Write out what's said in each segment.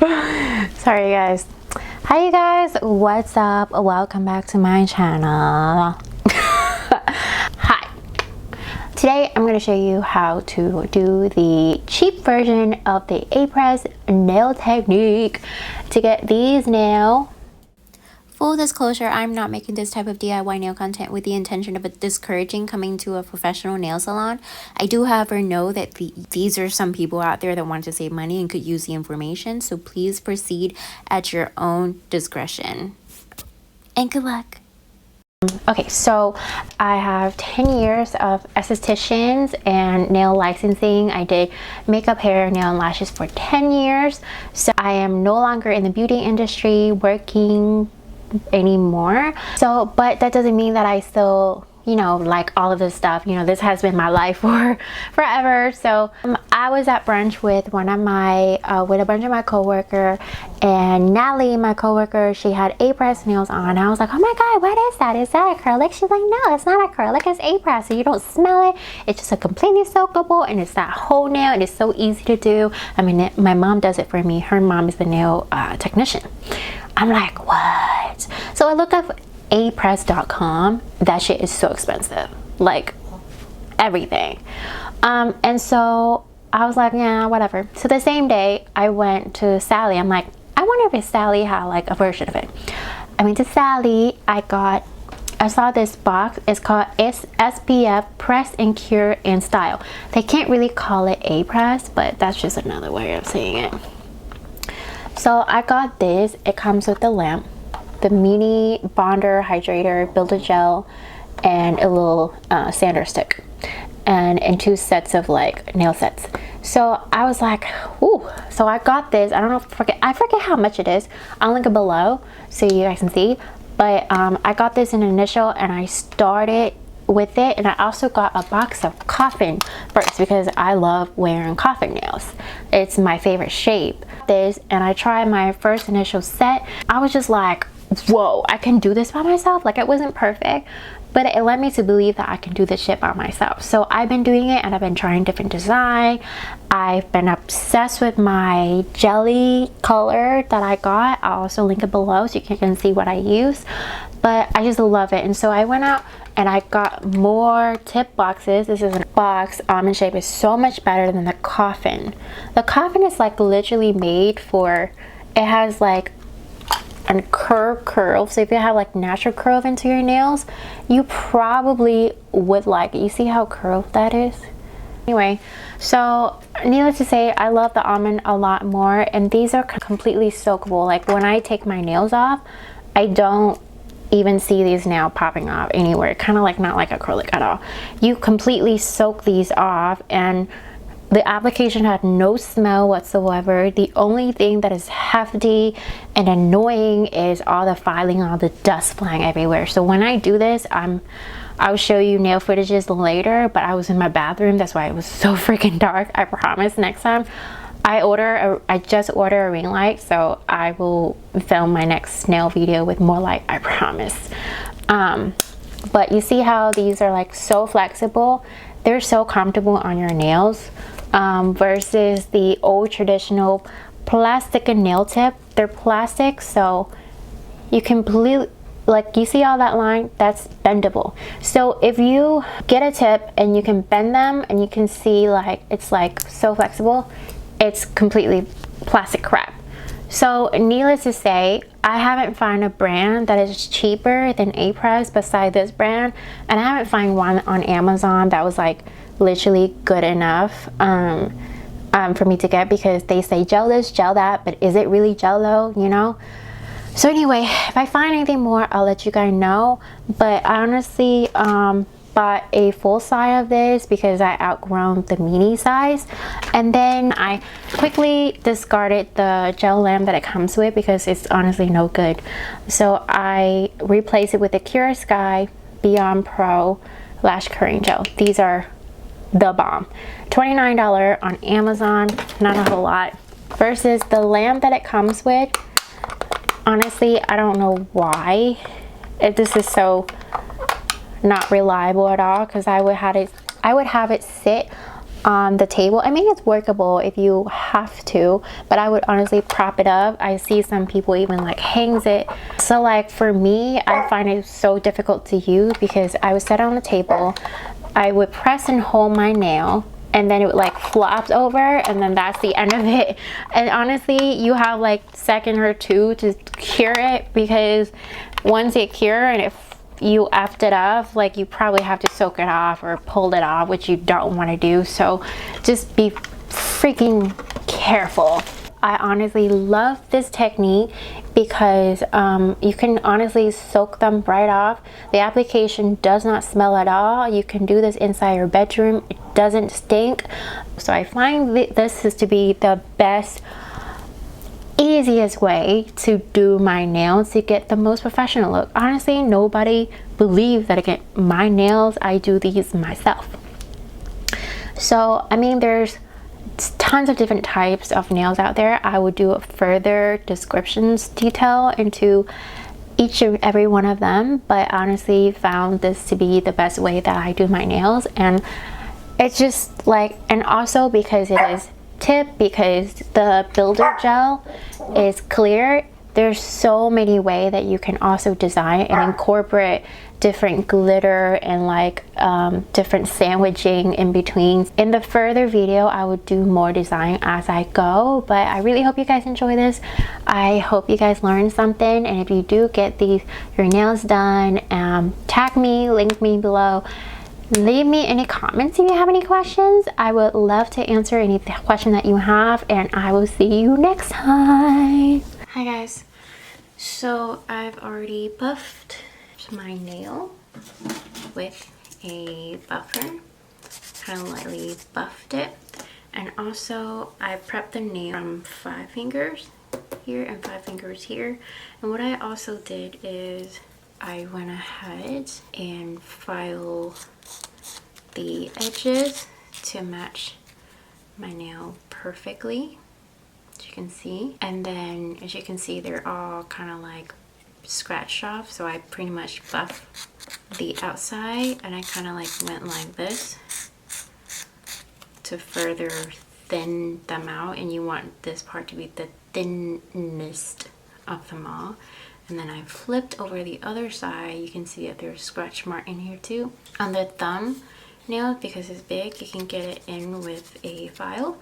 Sorry guys. Hi you guys, what's up? Welcome back to my channel. Hi. Today I'm going to show you how to do the cheap version of the A-press nail technique to get these nails. Full disclosure, I'm not making this type of DIY nail content with the intention of discouraging coming to a professional nail salon. I do, however, know that these are some people out there that want to save money and could use the information, so please proceed at your own discretion. And good luck. Okay, so I have 10 years of estheticians and nail licensing. I did makeup, hair, nail, and lashes for 10 years. So I am no longer in the beauty industry working anymore, so but that doesn't mean that I still, you know, like all of this stuff. You know, this has been my life for forever. So I was at brunch with one of my with a bunch of my coworker, and Natalie, my coworker, she had A-press nails on. I was like, oh my god, what is that? Is that acrylic? She's like, no, it's not acrylic, it's A-press, so you don't smell it. It's just a completely soakable, and it's that whole nail, and it's so easy to do. I mean, my mom does it for me. Her mom is the nail technician. I'm like, what? So I looked up apress.com. That shit is so expensive, like everything. And so I was like, yeah, whatever. So the same day I went to Sally. I'm like, I wonder if Sally had like a version of it. I went to Sally. I saw this box. It's called SPF Press and Cure in Style. They can't really call it A-press, but that's just another way of saying it. So I got this. It comes with the lamp, the mini bonder, hydrator, builder gel, and a little sander stick, and 2 sets of like nail sets. So I was like, ooh. So I got this. I don't know if I forget how much it is. I'll link it below so you guys can see. But I got this in initial, and I started with it, and I also got a box of coffin first because I love wearing coffin nails. It's my favorite shape. This, and I tried my first initial set. I was just like, whoa, I can do this by myself. Like, it wasn't perfect, but it led me to believe that I can do this shit by myself. So I've been doing it, and I've been trying different design. I've been obsessed with my jelly color that I got. I'll also link it below so you can see what I use, but I just love it. And so I went out and I got more tip boxes. This is a box. Almond shape is so much better than the coffin. The coffin is like literally made for, it has like a curve. So if you have like natural curve into your nails, you probably would like it. You see how curved that is? Anyway, so needless to say, I love the almond a lot more, and these are completely soakable. Like when I take my nails off, I don't even see these nails popping off anywhere. Kind of like not like acrylic at all. You completely soak these off, and the application had no smell whatsoever. The only thing that is hefty and annoying is all the filing, all the dust flying everywhere. So when I do this, I'll show you nail footages later, but I was in my bathroom. That's why it was so freaking dark. I promise next time I just ordered a ring light, so I will film my next nail video with more light, I promise. But you see how these are like so flexible. They're so comfortable on your nails, versus the old traditional plastic and nail tip. They're plastic, so you completely, like, you see all that line? That's bendable. So if you get a tip and you can bend them, and you can see like it's like so flexible, it's completely plastic crap. So needless to say, I haven't found a brand that is cheaper than A-press beside this brand, and I haven't found one on Amazon that was like literally good enough for me to get, because they say gel this, gel that, but is it really gel though, you know? So anyway, if I find anything more, I'll let you guys know. But I honestly bought a full size of this because I outgrown the mini size, and then I quickly discarded the gel lamp that it comes with because it's honestly no good. So I replaced it with the Cure Sky Beyond Pro Lash Curing Gel. These are the bomb. $29 on Amazon, not a whole lot, versus the lamp that it comes with. Honestly, I don't know why this is so not reliable at all, because I would have it sit on the table. I mean, it's workable if you have to, but I would honestly prop it up. I see some people even like hangs it. So like for me, I find it so difficult to use because I would set it on the table, I would press and hold my nail, and then it would like flop over, and then that's the end of it. And honestly, you have like second or two to cure it, because once it cure and if you effed it up, like you probably have to soak it off or pull it off, which you don't want to do. So just be freaking careful. I honestly love this technique because you can honestly soak them right off. The application does not smell at all. You can do this inside your bedroom. It doesn't stink. So I find this is to be the best, easiest way to do my nails to get the most professional look. Honestly, nobody believes that I get my nails. I do these myself. So I mean, there's tons of different types of nails out there. I would do a further descriptions detail into each and every one of them, but honestly found this to be the best way that I do my nails. And it's just like, and also because it is tip, because the builder gel is clear, there's so many ways that you can also design and incorporate different glitter and like different sandwiching in between. In the further video, I would do more design as I go, but I really hope you guys enjoy this. I hope you guys learned something, and if you do get your nails done, tag me, link me below. Leave me any comments if you have any questions. I would love to answer any question that you have, and I will see you next time. Hi guys, so I've already buffed my nail with a buffer, kind of lightly buffed it, and also I prepped the nail from 5 fingers here and 5 fingers here. And what I also did is I went ahead and filed the edges to match my nail perfectly, as you can see. And then as you can see, they're all kind of like scratched off, so I pretty much buffed the outside, and I kind of like went like this to further thin them out, and you want this part to be the thinnest of them all. And then I flipped over the other side. You can see that there's a scratch mark in here too. On the thumb nail, because it's big, you can get it in with a file.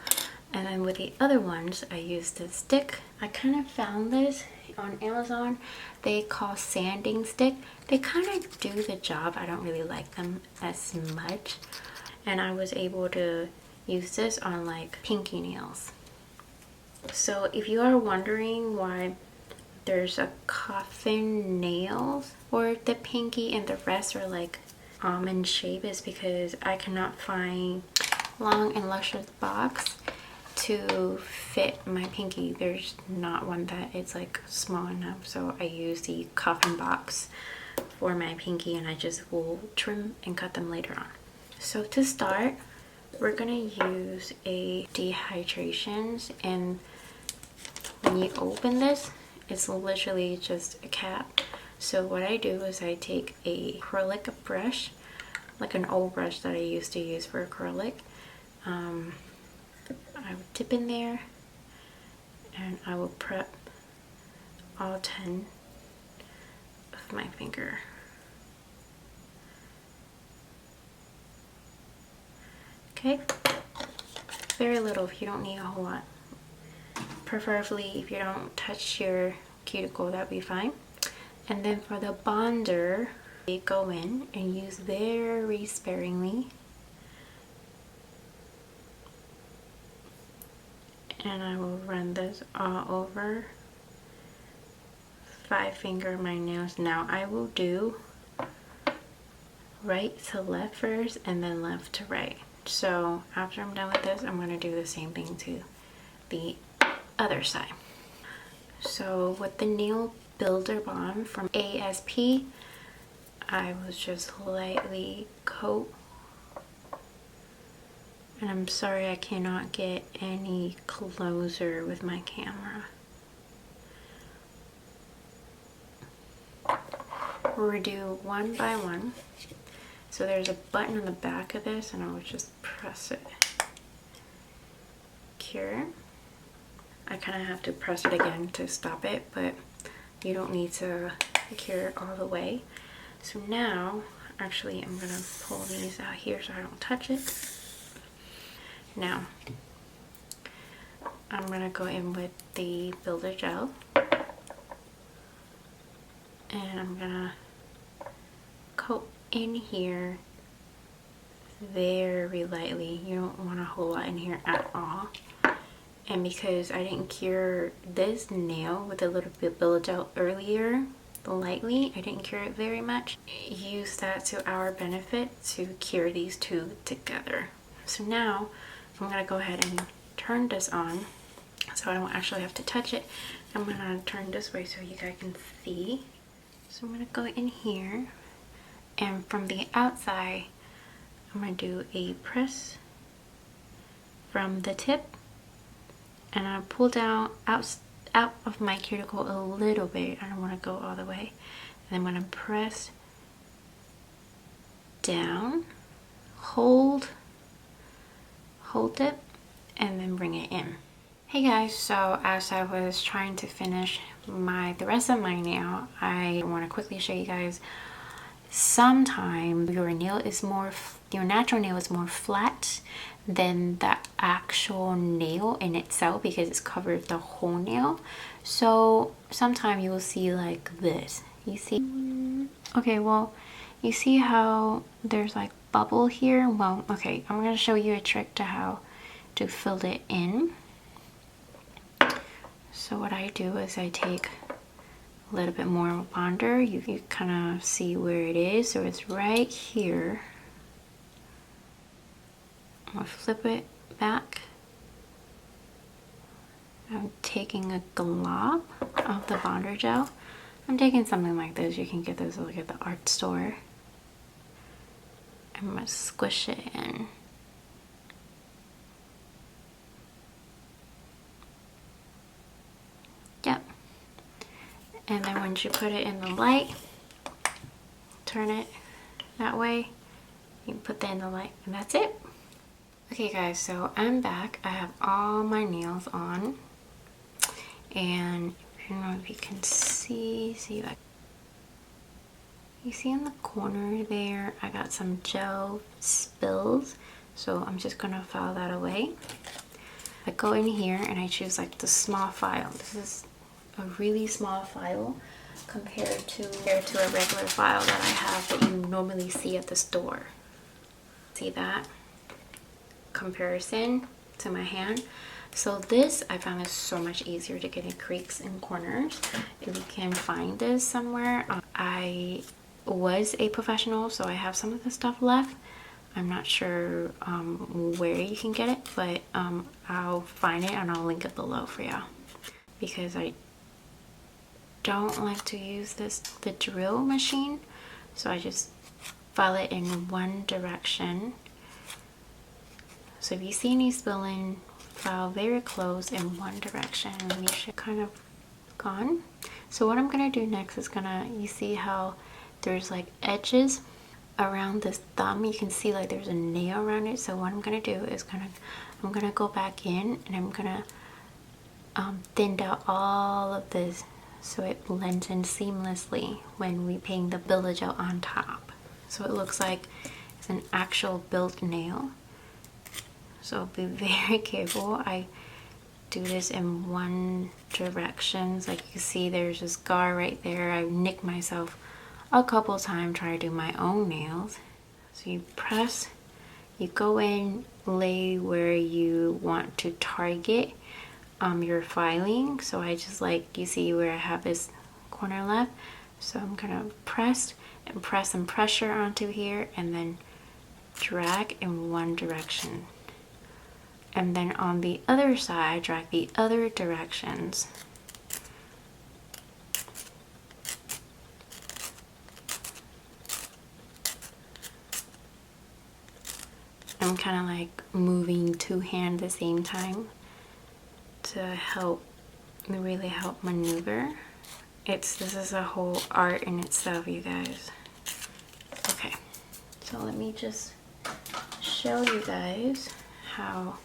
And then with the other ones, I used a stick. I kind of found this on Amazon. They call sanding stick. They kind of do the job. I don't really like them as much. And I was able to use this on like pinky nails. So if you are wondering why there's a coffin nails for the pinky and the rest are like almond shape, is because I cannot find long and luscious box to fit my pinky. There's not one that is like small enough, so I use the coffin box for my pinky, and I just will trim and cut them later on. So to start, we're gonna use a dehydration, and when you open this, it's literally just a cap. So what I do is I take a acrylic brush, like an old brush that I used to use for acrylic. I would dip in there, and I will prep all 10 of my finger. Okay, very little if you don't need a whole lot. Preferably if you don't touch your cuticle, that'd be fine. And then for the bonder, they go in and use very sparingly. And I will run this all over 5 finger of my nails. Now I will do right to left first and then left to right. So after I'm done with this, I'm going to do the same thing to the other side. So with the nail builder balm from ASP, I will just lightly coat. And I'm sorry I cannot get any closer with my camera. We'll do one by one. So there's a button on the back of this, and I'll just press it cure. I kind of have to press it again to stop it, but you don't need to cure it all the way. So now, actually, I'm gonna pull these out here so I don't touch it. Now, I'm gonna go in with the Builder gel, and I'm gonna coat in here very lightly. You don't want a whole lot in here at all. And because I didn't cure this nail with a little bit Builder gel earlier, lightly, I didn't cure it very much, use that to our benefit to cure these two together. So now I'm gonna go ahead and turn this on so I don't actually have to touch it. I'm gonna turn this way so you guys can see. So I'm gonna go in here, and from the outside I'm gonna do a press from the tip, and I pull down out of my cuticle a little bit. I don't want to go all the way. And I'm going to press down, hold it, and then bring it in. Hey guys, so as I was trying to finish the rest of my nail, I want to quickly show you guys. Sometimes your natural nail is more flat than the actual nail in itself because it's covered the whole nail. So sometimes you will see like this. You see? Okay, well, you see how there's like bubble here? Well, okay, I'm gonna show you a trick to how to fill it in. So what I do is I take a little bit more bonder. You kind of see where it is. So it's right here. I'm gonna flip it back. I'm taking a glob of the bonder gel. I'm taking something like this. You can get this like at the art store. I'm gonna squish it in. Yep. And then once you put it in the light, turn it that way, you put that in the light, and that's it. Okay guys, so I'm back. I have all my nails on, and I don't know if you can see like, you see in the corner there, I got some gel spills, so I'm just gonna file that away. I go in here and I choose like the small file. This is a really small file compared to a regular file that I have that you normally see at the store. See that comparison to my hand? So this I found is so much easier to get in creaks and corners. If you can find this somewhere. I was a professional, so I have some of the stuff left. I'm not sure where you can get it, but I'll find it and I'll link it below for y'all, because I don't like to use the drill machine, so I just file it in one direction. So if you see any spilling, file very close in one direction and you should kind of gone. So what I'm gonna do next is you see how there's like edges around this thumb, you can see like there's a nail around it. So what I'm gonna do is I'm gonna go back in and I'm gonna thin out all of this so it blends in seamlessly when we paint the Builder gel on top, so it looks like it's an actual built nail. So be very careful. I do this in one direction. Like you see there's a scar right there. I nicked myself a couple times trying to do my own nails. So you press, you go in, lay where you want to target your filing. So I just, like you see where I have this corner left, so I'm gonna press and pressure onto here and then drag in one direction, and then on the other side drag the other directions. I'm kind of like moving two hands at the same time to really help maneuver. This is a whole art in itself, you guys. Okay, so let me just show you guys how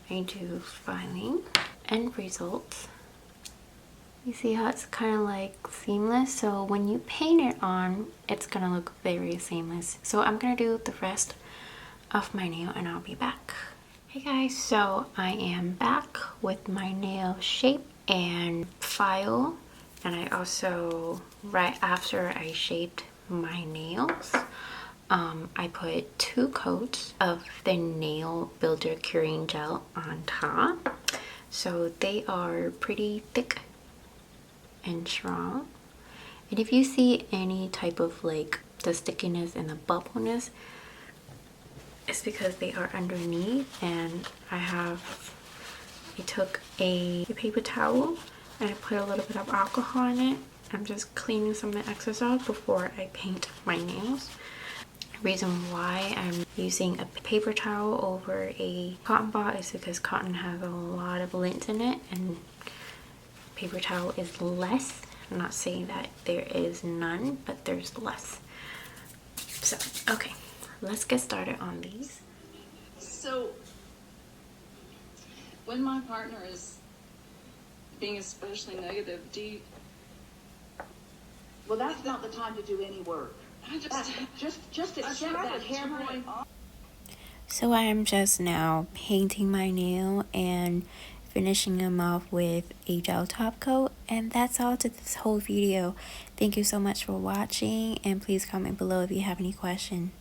I do filing. End result. You see how it's kind of like seamless, so when you paint it on, it's gonna look very seamless. So I'm gonna do the rest of my nail and I'll be back. Hey guys, so I am back with my nail shape and file, and I also, right after I shaped my nails, I put 2 coats of the nail builder curing gel on top, so they are pretty thick and strong. And if you see any type of like the stickiness and the bubbleness, it's because they are underneath. And I took a paper towel and I put a little bit of alcohol in it. I'm just cleaning some of the excess off before I paint my nails. The reason why I'm using a paper towel over a cotton ball is because cotton has a lot of lint in it and paper towel is less. I'm not saying that there is none, but there's less. So, okay, let's get started on these. So, when my partner is being especially negative, do you... Well, that's not the time to do any work. Just accept that hair growing off. So I'm just now painting my nail and finishing them off with a gel top coat, and that's all to this whole video. Thank you so much for watching, and please comment below if you have any questions.